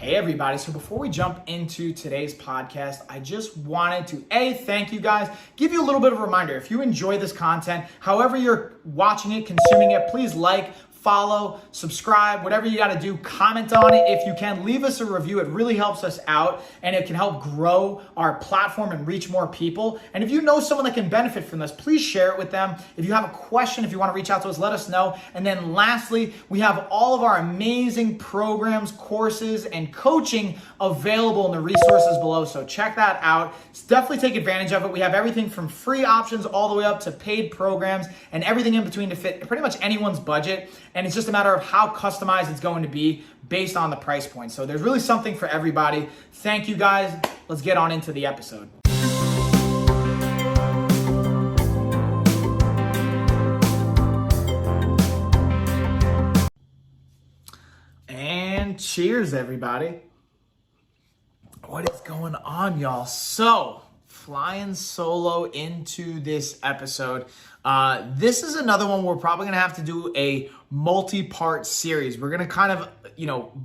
Hey everybody, so before we jump into today's podcast, I just wanted to thank you guys, give you a little bit of a reminder. If you enjoy this content, however you're watching it, consuming it, please like, follow, subscribe, whatever you got to do, comment on it. If you can, leave us a review. It really helps us out and it can help grow our platform and reach more people. And if you know someone that can benefit from this, please share it with them. If you have a question, if you want to reach out to us, let us know. And then lastly, we have all of our amazing programs, courses, and coaching available in the resources below. So check that out. Definitely take advantage of it. We have everything from free options all the way up to paid programs and everything in between to fit pretty much anyone's budget. And it's just a matter of how customized it's going to be based on the price point. So there's really something for everybody. Thank you guys. Let's get on into the episode. And cheers, everybody. What is going on, y'all? So, flying solo into this episode. This is another one we're probably going to have to do a multi-part series. We're going to kind of,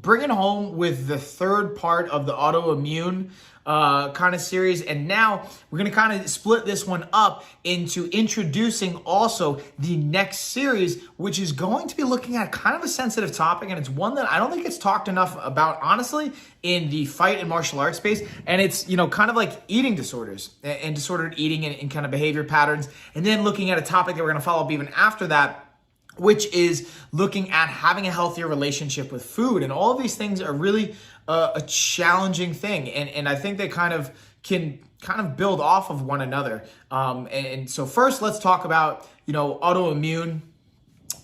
bring it home with the third part of the autoimmune kind of series. And now we're going to kind of split this one up into introducing also the next series, which is going to be looking at kind of a sensitive topic. And it's one that I don't think it's talked enough about, honestly, in the fight and martial arts space. And it's, kind of like eating disorders and disordered eating and kind of behavior patterns. And then looking at a topic that we're going to follow up even after that, which is looking at having a healthier relationship with food. And all of these things are really a challenging thing. And I think they kind of can build off of one another. And so first, let's talk about, autoimmune,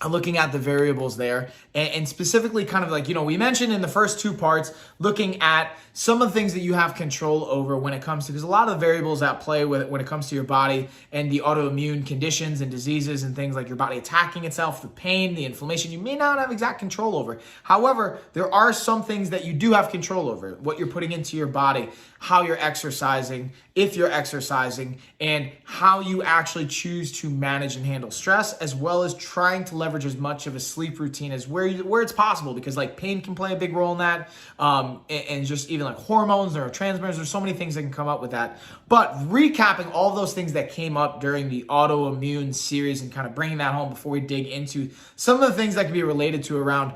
looking at the variables there, and specifically kind of like, we mentioned in the first two parts, looking at some of the things that you have control over when it comes to, because a lot of the variables at play when it comes to your body and the autoimmune conditions and diseases and things like your body attacking itself, the pain, the inflammation, you may not have exact control over. However, there are some things that you do have control over, what you're putting into your body, how you're exercising, if you're exercising, and how you actually choose to manage and handle stress, as well as trying to leverage as much of a sleep routine as where it's possible, because like pain can play a big role in that, and just even like hormones, neurotransmitters, there's so many things that can come up with that. But recapping all of those things that came up during the autoimmune series and kind of bringing that home before we dig into some of the things that can be related to around,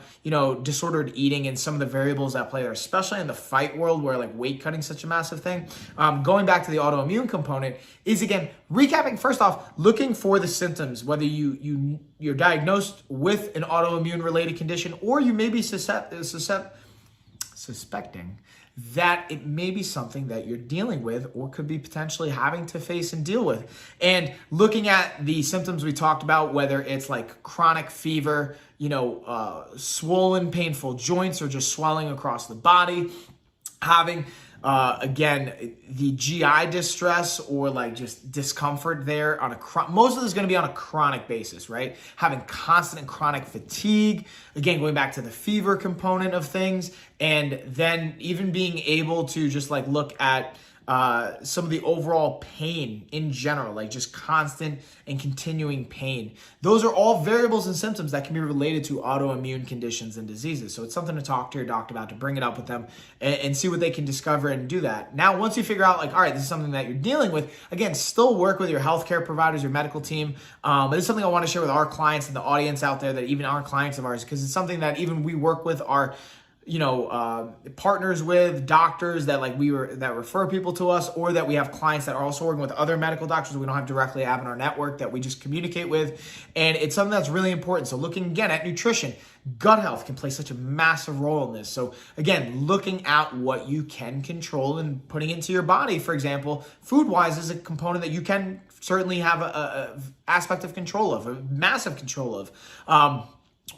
disordered eating and some of the variables that play there, especially in the fight world where like weight cutting is such a massive thing. Going back to the autoimmune component is, again, recapping, first off, looking for the symptoms, whether you're diagnosed with an autoimmune related condition, or you may be suspecting that it may be something that you're dealing with or could be potentially having to face and deal with. And looking at the symptoms we talked about, whether it's like chronic fever, swollen, painful joints, or just swelling across the body, having again, the GI distress or like just discomfort there on most of this is going to be on a chronic basis, right? Having constant and chronic fatigue, again, going back to the fever component of things, and then even being able to just like look at some of the overall pain in general, like just constant and continuing pain. Those are all variables and symptoms that can be related to autoimmune conditions and diseases. So it's something to talk to your doctor about, to bring it up with them and see what they can discover and do that. Now, once you figure out like, all right, this is something that you're dealing with, again, still work with your healthcare providers, your medical team. But it's something I want to share with our clients and the audience out there, that even our clients of ours, because it's something that even we work with our partners with, doctors that that refer people to us, or that we have clients that are also working with other medical doctors that we don't have directly have in our network that we just communicate with. And it's something that's really important. So looking again at nutrition, gut health can play such a massive role in this. So again, looking at what you can control and putting into your body, for example, food-wise, is a component that you can certainly have a aspect of control of, a massive control of.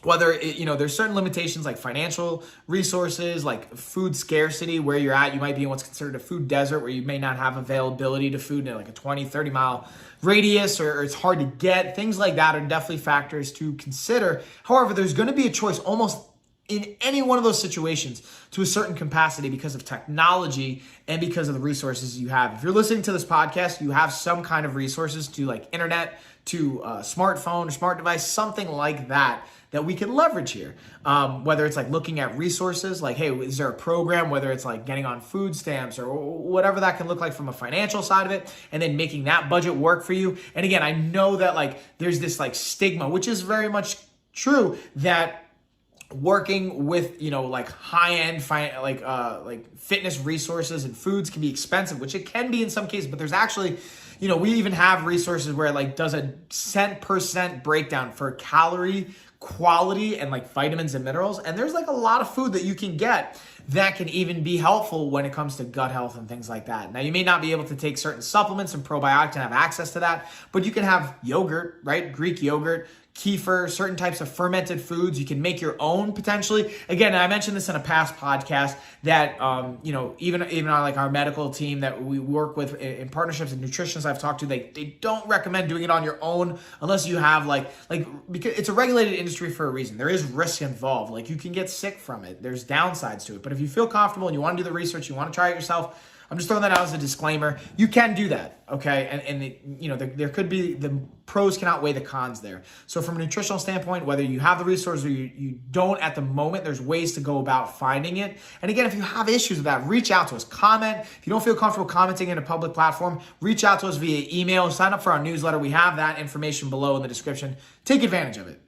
Whether there's certain limitations like financial resources, like food scarcity, where you're at. You might be in what's considered a food desert, where you may not have availability to food in like a 20, 30 mile radius, or it's hard to get. Things like that are definitely factors to consider. However, there's going to be a choice almost in any one of those situations to a certain capacity because of technology and because of the resources you have. If you're listening to this podcast, you have some kind of resources to like internet, to a smartphone or smart device, something like that that we can leverage here. Whether it's like looking at resources, like, hey, is there a program, whether it's like getting on food stamps or whatever that can look like from a financial side of it, and then making that budget work for you. And again, I know that like there's this like stigma, which is very much true, that working with, like high-end like fitness resources and foods can be expensive, which it can be in some cases, but there's actually, we even have resources where it like does a cent per cent breakdown for calorie quality and like vitamins and minerals. And there's like a lot of food that you can get that can even be helpful when it comes to gut health and things like that. Now, you may not be able to take certain supplements and probiotics and have access to that, but you can have yogurt, right? Greek yogurt, kefir, certain types of fermented foods. You can make your own potentially. Again, I mentioned this in a past podcast that, even on like our medical team that we work with in partnerships and nutritionists I've talked to, they don't recommend doing it on your own unless you have because it's a regulated industry for a reason. There is risk involved. Like you can get sick from it. There's downsides to it. But if you feel comfortable and you want to do the research, you want to try it yourself, I'm just throwing that out as a disclaimer. You can do that, okay? And there could be, the pros can outweigh the cons there. So from a nutritional standpoint, whether you have the resources or you don't at the moment, there's ways to go about finding it. And again, if you have issues with that, reach out to us. Comment. If you don't feel comfortable commenting in a public platform, reach out to us via email. Sign up for our newsletter. We have that information below in the description. Take advantage of it.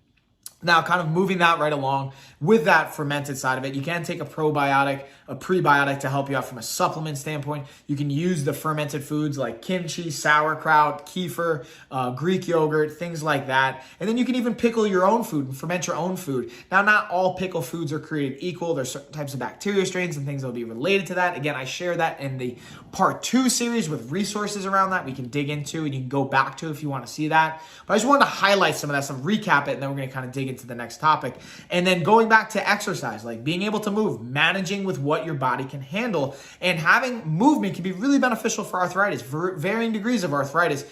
Now, kind of moving that right along with that fermented side of it, you can take a probiotic, a prebiotic to help you out from a supplement standpoint. You can use the fermented foods like kimchi, sauerkraut, kefir, Greek yogurt, things like that. And then you can even pickle your own food and ferment your own food. Now, not all pickle foods are created equal. There's certain types of bacteria strains and things that will be related to that. Again, I share that in the part 2 series with resources around that we can dig into and you can go back to if you want to see that. But I just wanted to highlight some of that, some recap it, and then we're going to kind of dig into the next topic. And then going back to exercise, like being able to move, managing with what your body can handle, and having movement can be really beneficial for arthritis, for varying degrees of arthritis.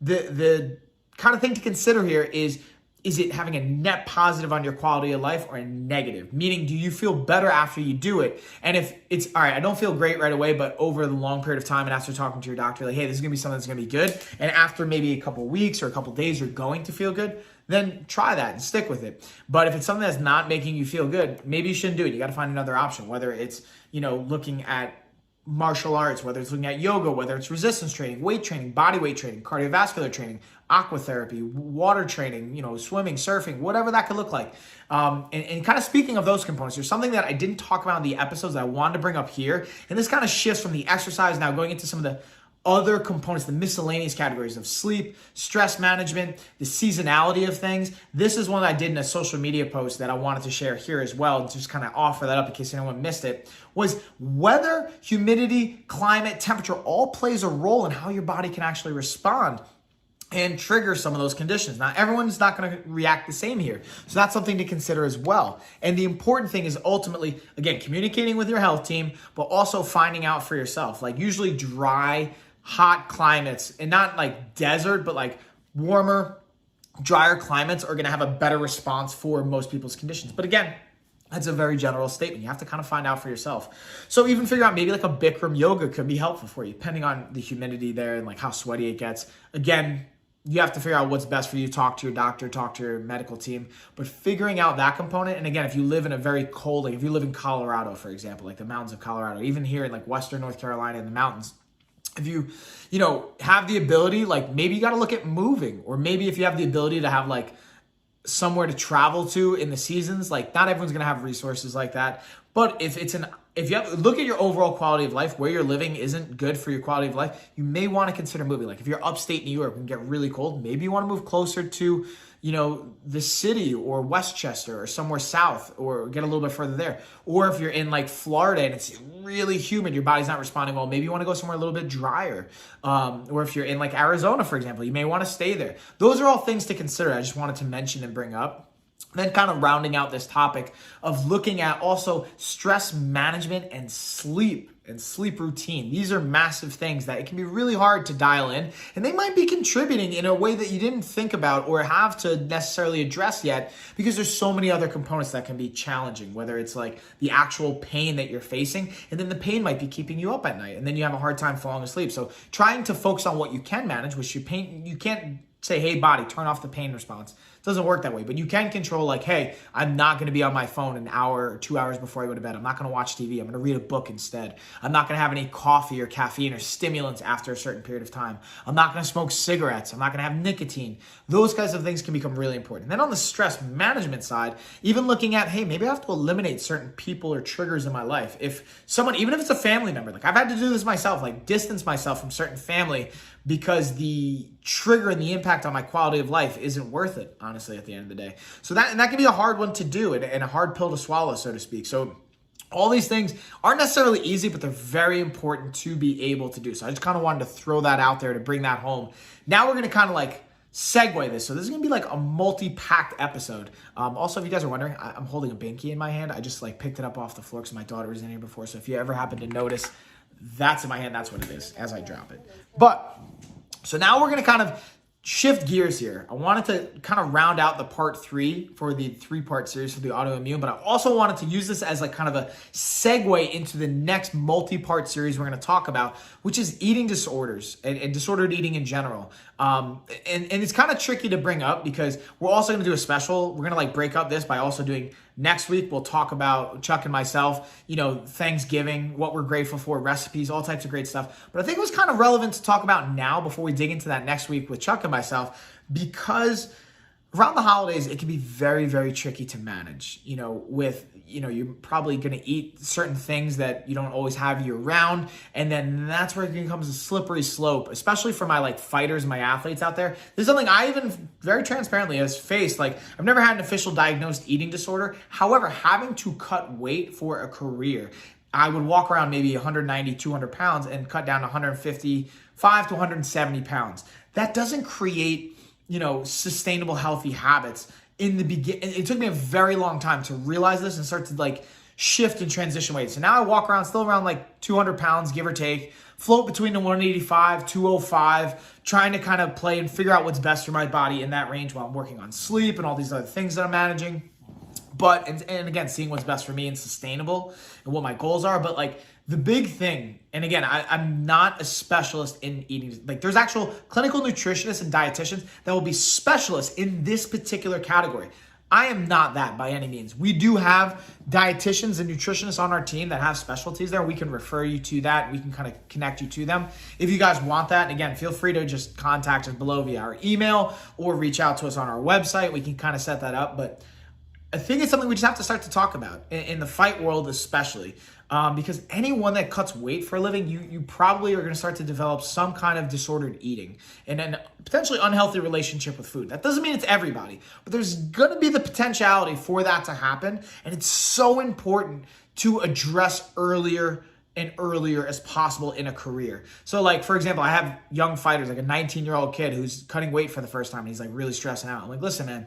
The kind of thing to consider here is it having a net positive on your quality of life or a negative? Meaning, do you feel better after you do it? And if it's, all right, I don't feel great right away, but over the long period of time and after talking to your doctor, like, hey, this is going to be something that's going to be good. And after maybe a couple weeks or a couple days, you're going to feel good, then try that and stick with it. But if it's something that's not making you feel good, maybe you shouldn't do it. You got to find another option, whether it's, looking at martial arts, whether it's looking at yoga, whether it's resistance training, weight training, body weight training, cardiovascular training, aquatherapy, water training, swimming, surfing, whatever that could look like. And kind of speaking of those components, there's something that I didn't talk about in the episodes that I wanted to bring up here. And this kind of shifts from the exercise now going into some of the other components, the miscellaneous categories of sleep, stress management, the seasonality of things. This is one that I did in a social media post that I wanted to share here as well, and just kind of offer that up in case anyone missed it, was weather, humidity, climate, temperature all plays a role in how your body can actually respond and trigger some of those conditions. Now, everyone's not going to react the same here. So that's something to consider as well. And the important thing is ultimately, again, communicating with your health team, but also finding out for yourself. Like usually dry, hot climates, and not like desert, but like warmer, drier climates are going to have a better response for most people's conditions. But again, that's a very general statement. You have to kind of find out for yourself. So even figure out maybe like a Bikram yoga could be helpful for you, depending on the humidity there and like how sweaty it gets. Again, you have to figure out what's best for you. Talk to your doctor, talk to your medical team, but figuring out that component. And again, if you live in a very cold, like if you live in Colorado, for example, like the mountains of Colorado, even here in like Western North Carolina in the mountains, if you, have the ability, like maybe you got to look at moving, or maybe if you have the ability to have like somewhere to travel to in the seasons, like not everyone's going to have resources like that. But if you have, look at your overall quality of life, where you're living isn't good for your quality of life, you may want to consider moving. Like if you're upstate New York and get really cold, maybe you want to move closer to, the city or Westchester or somewhere south, or get a little bit further there. Or if you're in like Florida and it's really humid, your body's not responding well, maybe you want to go somewhere a little bit drier. Or if you're in like Arizona, for example, you may want to stay there. Those are all things to consider. I just wanted to mention and bring up. Then kind of rounding out this topic of looking at also stress management and sleep routine. These are massive things that it can be really hard to dial in, and they might be contributing in a way that you didn't think about or have to necessarily address yet, because there's so many other components that can be challenging, whether it's like the actual pain that you're facing, and then the pain might be keeping you up at night, and then you have a hard time falling asleep. So trying to focus on what you can manage, which you can't say, hey, body, turn off the pain response. doesn't work that way, but you can control like, hey, I'm not going to be on my phone an hour or 2 hours before I go to bed. I'm not going to watch TV. I'm going to read a book instead. I'm not going to have any coffee or caffeine or stimulants after a certain period of time. I'm not going to smoke cigarettes. I'm not going to have nicotine. Those kinds of things can become really important. Then on the stress management side, even looking at, hey, maybe I have to eliminate certain people or triggers in my life. If someone, even if it's a family member, like I've had to do this myself, like distance myself from certain family because the trigger and the impact on my quality of life isn't worth it, honestly, at the end of the day. So that can be a hard one to do and a hard pill to swallow, so to speak. So all these things aren't necessarily easy, but they're very important to be able to do. So I just kind of wanted to throw that out there to bring that home. Now we're going to kind of like segue this. So this is going to be like a multi-packed episode. Also, if you guys are wondering, I'm holding a Binky in my hand. I just like picked it up off the floor because my daughter was in here before. So if you ever happen to notice, that's in my hand. That's what it is as I drop it. But so now we're going to kind of shift gears here. I wanted to kind of round out the part 3 for the 3-part series for the autoimmune, but I also wanted to use this as like kind of a segue into the next multi-part series we're going to talk about, which is eating disorders and disordered eating in general. And it's kind of tricky to bring up because we're also going to do a special. We're going to like break up this by also doing next week. We'll talk about Chuck and myself, Thanksgiving, what we're grateful for, recipes, all types of great stuff. But I think it was kind of relevant to talk about now before we dig into that next week with Chuck and myself, because around the holidays, it can be very, very tricky to manage, you're probably going to eat certain things that you don't always have year round. And then that's where it becomes a slippery slope, especially for my like fighters, my athletes out there. This is something I even very transparently has faced. Like I've never had an official diagnosed eating disorder. However, having to cut weight for a career, I would walk around maybe 190, 200 pounds and cut down to 155 to 170 pounds. That doesn't create, sustainable, healthy habits. In the beginning, it took me a very long time to realize this and start to like shift and transition weight. So now I walk around still around like 200 pounds, give or take, float between the 185, 205, trying to kind of play and figure out what's best for my body in that range while I'm working on sleep and all these other things that I'm managing. But, and again, seeing what's best for me and sustainable and what my goals are. But like the big thing, and again, I'm not a specialist in eating. Like there's actual clinical nutritionists and dietitians that will be specialists in this particular category. I am not that by any means. We do have dietitians and nutritionists on our team that have specialties there. We can refer you to that. We can kind of connect you to them. If you guys want that, and again, feel free to just contact us below via our email or reach out to us on our website. We can kind of set that up. But I think it's something we just have to start to talk about in the fight world, especially because anyone that cuts weight for a living, you probably are going to start to develop some kind of disordered eating and then potentially unhealthy relationship with food. That doesn't mean it's everybody, but there's going to be the potentiality for that to happen. And it's so important to address earlier and earlier as possible in a career. So like, for example, I have young fighters, like a 19-year-old kid who's cutting weight for the first time and he's like really stressing out. I'm like, listen, man,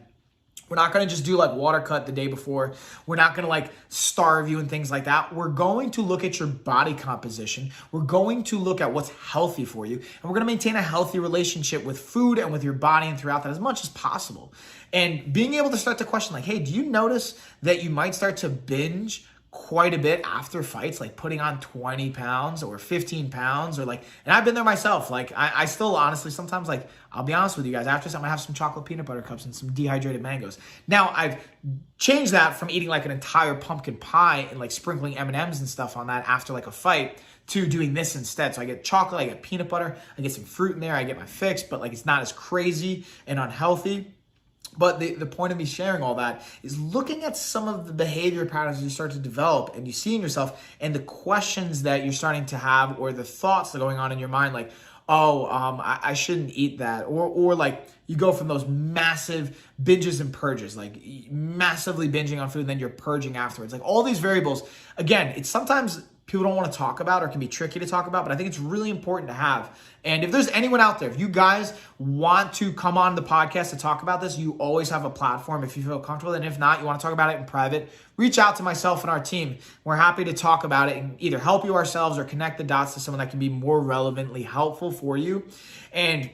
we're not going to just do like water cut the day before. We're not going to like starve you and things like that. We're going to look at your body composition. We're going to look at what's healthy for you. And we're going to maintain a healthy relationship with food and with your body and throughout that as much as possible. And being able to start to question like, hey, do you notice that you might start to binge quite a bit after fights, like putting on 20 pounds or 15 pounds or like, and I've been there myself. Like I still honestly, sometimes like, I'll be honest with you guys, after I'm gonna have some chocolate peanut butter cups and some dehydrated mangoes. Now I've changed that from eating like an entire pumpkin pie and like sprinkling M&Ms and stuff on that after like a fight to doing this instead. So I get chocolate, I get peanut butter, I get some fruit in there, I get my fix, but like it's not as crazy and unhealthy. But the point of me sharing all that is looking at some of the behavior patterns you start to develop and you see in yourself and the questions that you're starting to have or the thoughts that are going on in your mind, like, I shouldn't eat that. Or like you go from those massive binges and purges, like massively binging on food and then you're purging afterwards. Like all these variables, again, it's sometimes people don't want to talk about or can be tricky to talk about, but I think it's really important to have. And if there's anyone out there, if you guys want to come on the podcast to talk about this, you always have a platform if you feel comfortable. And if not, you want to talk about it in private, reach out to myself and our team. We're happy to talk about it and either help you ourselves or connect the dots to someone that can be more relevantly helpful for you. And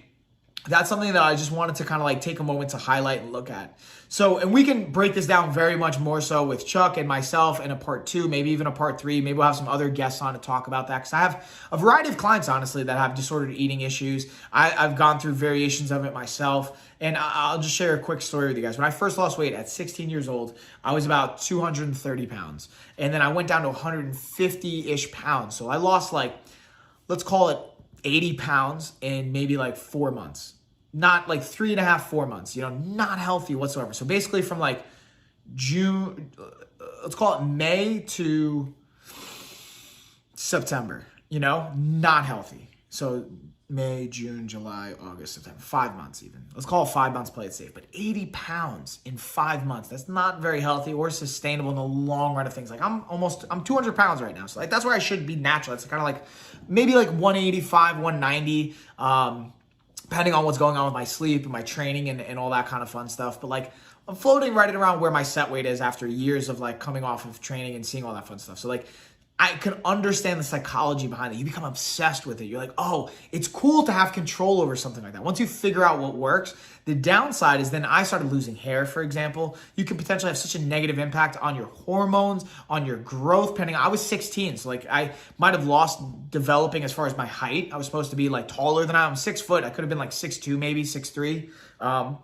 that's something that I just wanted to kind of like take a moment to highlight and look at. So, and we can break this down very much more so with Chuck and myself in a part 2, maybe even a part 3. Maybe we'll have some other guests on to talk about that, because I have a variety of clients, honestly, that have disordered eating issues. I've gone through variations of it myself, and I'll just share a quick story with you guys. When I first lost weight at 16 years old, I was about 230 pounds, and then I went down to 150-ish pounds. So I lost like, let's call it 80 pounds in maybe like 4 months. Not like 3.5, 4 months, not healthy whatsoever. So basically from like June, let's call it May to September, not healthy. So May, June, July, August, September, 5 months even. Let's call it 5 months, play it safe. But 80 pounds in 5 months, that's not very healthy or sustainable in the long run of things. Like I'm 200 pounds right now. So like that's where I should be natural. It's kind of like maybe like 185, 190, depending on what's going on with my sleep and my training and all that kind of fun stuff. But like I'm floating right around where my set weight is after years of like coming off of training and seeing all that fun stuff. So like I can understand the psychology behind it. You become obsessed with it. You're like, oh, it's cool to have control over something like that. Once you figure out what works, the downside is then I started losing hair, for example. You can potentially have such a negative impact on your hormones, on your growth, depending. I was 16, so like I might have lost developing as far as my height. I was supposed to be like taller than I'm 6 foot. I could have been like 6'2", maybe 6'3".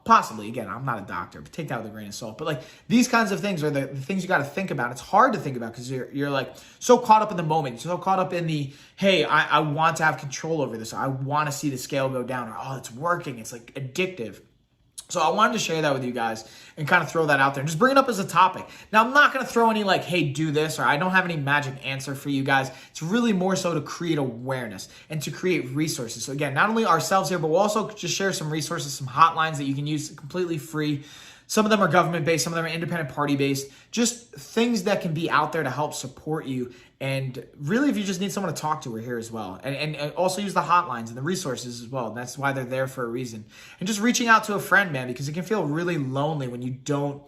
Possibly. Again, I'm not a doctor, but take that with a grain of salt. But like these kinds of things are the things you got to think about. It's hard to think about because you're like so caught up in the moment, so caught up in the, hey, I want to have control over this. I want to see the scale go down, or oh, it's working. It's like addictive. So I wanted to share that with you guys and kind of throw that out there and just bring it up as a topic. Now, I'm not going to throw any like, hey, do this, or I don't have any magic answer for you guys. It's really more so to create awareness and to create resources. So again, not only ourselves here, but we'll also just share some resources, some hotlines that you can use completely free. Some of them are government-based, some of them are independent party-based, just things that can be out there to help support you. And really, if you just need someone to talk to, we're here as well. And also use the hotlines and the resources as well. That's why they're there for a reason. And just reaching out to a friend, man, because it can feel really lonely when you don't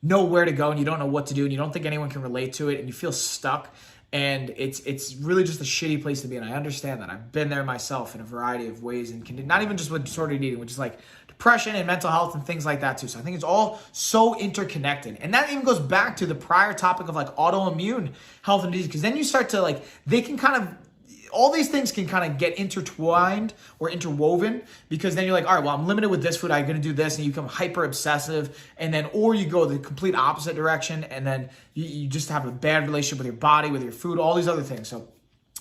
know where to go and you don't know what to do and you don't think anyone can relate to it and you feel stuck. And it's really just a shitty place to be. And I understand that. I've been there myself in a variety of ways, and not even just with disordered eating, which is like depression and mental health and things like that too. So I think it's all so interconnected. And that even goes back to the prior topic of like autoimmune health and disease, because then you start to like, they can kind of, all these things can kind of get intertwined or interwoven, because then you're like, all right, well, I'm limited with this food, I'm going to do this, and you become hyper obsessive, and then, or you go the complete opposite direction, and then you just have a bad relationship with your body, with your food, all these other things. So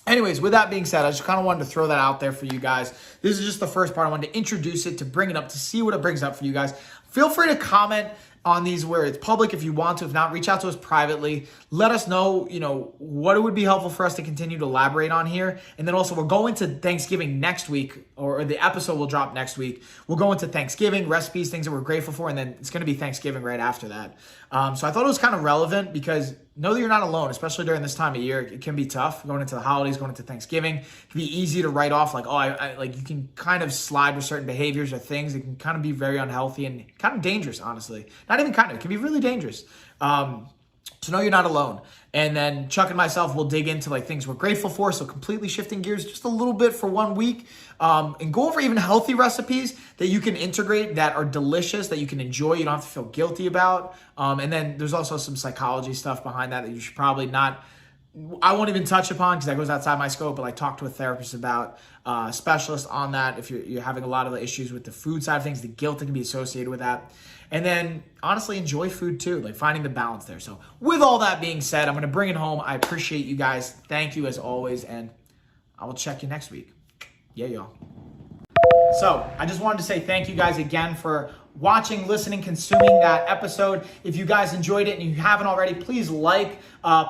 anyways, with that being said, I just kind of wanted to throw that out there for you guys. This is just the first part. I wanted to introduce it, to bring it up, to see what it brings up for you guys. Feel free to comment on these where it's public if you want to. If not, reach out to us privately. Let us know, what it would be helpful for us to continue to elaborate on here. And then also, we're going to Thanksgiving next week, or the episode will drop next week. We'll go into Thanksgiving, recipes, things that we're grateful for, and then it's going to be Thanksgiving right after that. So I thought it was kind of relevant, because know that you're not alone, especially during this time of year. It can be tough going into the holidays, going into Thanksgiving. It can be easy to write off like, oh, like you can kind of slide with certain behaviors or things. It can kind of be very unhealthy and kind of dangerous, honestly. Not even kind of, it can be really dangerous. So know you're not alone. And then Chuck and myself will dig into like things we're grateful for. So completely shifting gears just a little bit for 1 week, and go over even healthy recipes that you can integrate that are delicious, that you can enjoy, you don't have to feel guilty about. And then there's also some psychology stuff behind that you should probably not, I won't even touch upon, because that goes outside my scope, but like talk to a therapist about, specialist on that if you're having a lot of the issues with the food side of things, the guilt that can be associated with that. And then honestly, enjoy food too, like finding the balance there. So with all that being said, I'm going to bring it home. I appreciate you guys. Thank you as always. And I will check you next week. Yeah, y'all. So I just wanted to say thank you guys again for watching, listening, consuming that episode. If you guys enjoyed it and you haven't already, please like,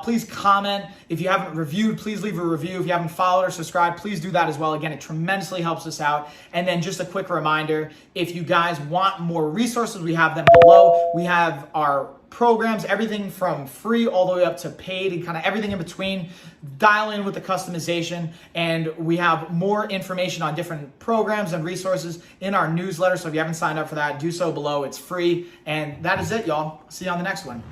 please comment. If you haven't reviewed, please leave a review. If you haven't followed or subscribed, please do that as well. Again, it tremendously helps us out. And then just a quick reminder, if you guys want more resources, we have them below. We have our programs, everything from free all the way up to paid, and kind of everything in between. Dial in with the customization, and we have more information on different programs and resources in our newsletter. So if you haven't signed up for that, do so below. It's free. And that is it, y'all. See you on the next one.